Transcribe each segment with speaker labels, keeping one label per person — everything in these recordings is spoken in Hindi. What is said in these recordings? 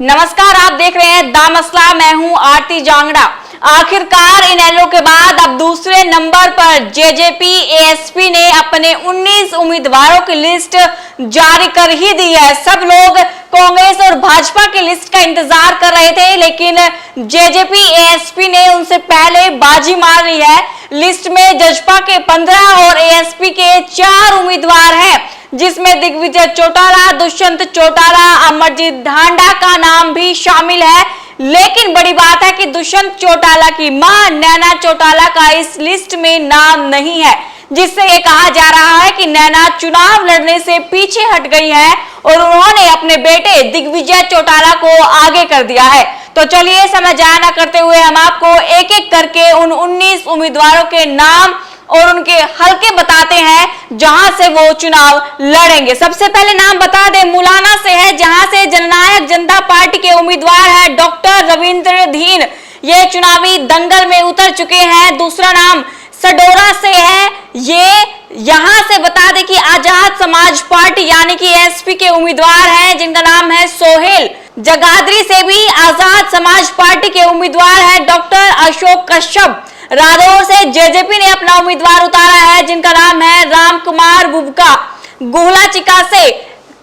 Speaker 1: नमस्कार, आप देख रहे हैं दा मसला। मैं हूं आरती जांगड़ा। आखिरकार इनेलो के बाद अब दूसरे नंबर पर जेजेपी एएसपी ने अपने 19 उम्मीदवारों की लिस्ट जारी कर ही दी है। सब लोग कांग्रेस और भाजपा की लिस्ट का इंतजार कर रहे थे, लेकिन जेजेपी एएसपी ने उनसे पहले बाजी मार ली है। लिस्ट में जजपा के 15 और एएसपी के 4 उम्मीदवार हैं, जिसमें दिग्विजय चौटाला, दुष्यंत चौटाला, अमरजीत ढांडा का नाम भी शामिल है। लेकिन बड़ी बात है कि दुष्यंत चौटाला की मां नैना चौटाला का इस लिस्ट में नाम नहीं है, जिससे ये कहा जा रहा है कि नैना चुनाव लड़ने से पीछे हट गई है और उन्होंने अपने बेटे दिग्विजय चौटाला को आगे कर दिया है। तो चलिए समय जाया न करते हुए हम आपको एक एक करके उन 19 उम्मीदवारों के नाम और उनके हलके बताते हैं जहां से वो चुनाव लड़ेंगे। सबसे पहले नाम बता दें, मुलाना से है, जहां से जननायक जनता पार्टी के उम्मीदवार है डॉक्टर रविंद्र धीन। ये चुनावी दंगल में उतर चुके हैं। दूसरा नाम सडोरा से है। ये यहां से बता दें कि आजाद समाज पार्टी यानी कि एसपी के उम्मीदवार हैं, जिनका नाम है सोहेल। जगाधरी से भी आजाद समाज पार्टी के उम्मीदवार है डॉक्टर अशोक कश्यप। रादौर से जेजेपी ने अपना उम्मीदवार उतारा है, जिनका नाम है राम कुमार बुबका। गुहला चिका से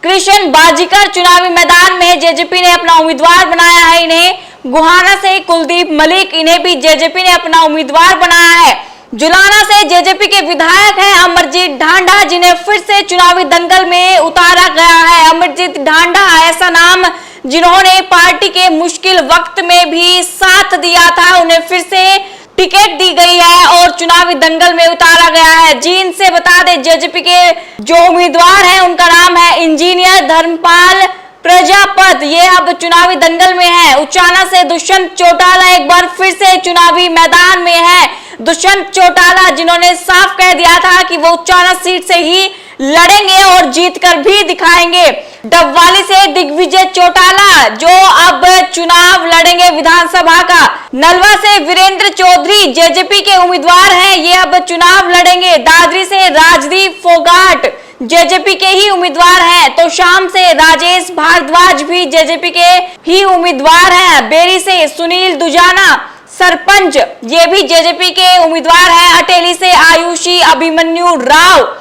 Speaker 1: कृष्ण बाजीकर चुनावी मैदान में जेजेपी ने अपना उम्मीदवार बनाया है इन्हें। गुहाना से कुलदीप मलिक, इन्हें भी जेजेपी ने अपना उम्मीदवार बनाया है। जुलाना से जेजेपी के विधायक हैं अमरजीत ढांडा, जिन्हें फिर से चुनावी दंगल में उतारा गया है। अमरजीत ढांडा ऐसा नाम जिन्होंने पार्टी के मुश्किल वक्त में भी साथ दिया था, उन्हें फिर से टिकट दी गई है और चुनावी दंगल में उतारा गया है। जींद से बता दें, जेजेपी के जो उम्मीदवार हैं उनका नाम है इंजीनियर धर्मपाल प्रजापत। ये अब चुनावी दंगल में है। उचाना से दुष्यंत चौटाला एक बार फिर से चुनावी मैदान में है। दुष्यंत चौटाला जिन्होंने साफ कह दिया था कि वो उचाना सीट से ही लड़ेंगे और जीत कर भी दिखाएंगे। डबवाली से दिग्विजय चौटाला जो अब चुनाव लड़ेंगे विधानसभा का। नलवा से वीरेंद्र चौधरी जेजेपी के उम्मीदवार हैं, ये अब चुनाव लड़ेंगे। दादरी से राजदीप फोगाट जेजेपी के ही उम्मीदवार हैं। तो शाम से राजेश भारद्वाज भी जेजेपी के ही उम्मीदवार हैं। बेरी से सुनील दुजाना सरपंच, ये भी जेजेपी के उम्मीदवार हैं। अटेली से आयुषी अभिमन्यु राव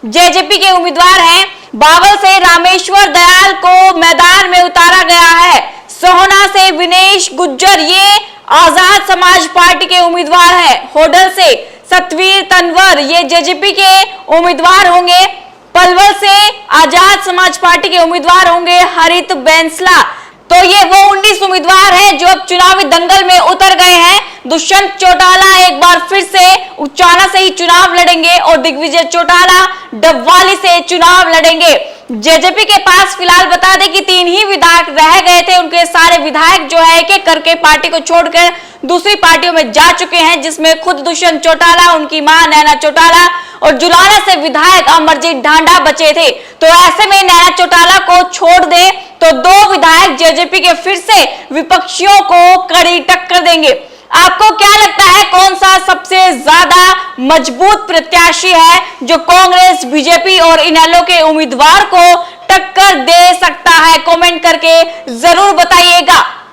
Speaker 1: जेजेपी के उम्मीदवार हैं। बावल से रामेश्वर दयाल को मैदान में उतारा गया है। सोहना से विनेश गुज्जर, ये आजाद समाज पार्टी के उम्मीदवार हैं। होडल से सतवीर तनवर, ये जेजेपी के उम्मीदवार होंगे। पलवल से आजाद समाज पार्टी के उम्मीदवार होंगे हरित बैंसला। तो ये वो 19 उम्मीदवार हैं जो अब चुनावी दंगल में उतर गए हैं। दुष्यंत चौटाला एक बार फिर से उचाना से ही चुनाव लड़ेंगे और दिग्विजय चौटाला डबवाली से चुनाव लड़ेंगे। जेजेपी के पास फिलहाल बता दें कि 3 ही विधायक रह गए थे। उनके सारे विधायक जो है एक एक करके पार्टी को छोड़कर दूसरी पार्टियों में जा चुके हैं, जिसमें खुद दुष्यंत चौटाला, उनकी मां नैना चौटाला और जुलाना से विधायक अमरजीत ढांडा बचे थे। तो ऐसे में नैना चौटाला को छोड़ दे तो 2 विधायक जेजेपी के फिर से विपक्षियों को कड़ी टक्कर देंगे। आपको क्या लगता है, कौन सा सबसे ज्यादा मजबूत प्रत्याशी है जो कांग्रेस, बीजेपी और इनेलो के उम्मीदवार को टक्कर दे सकता है? कमेंट करके जरूर बताइएगा।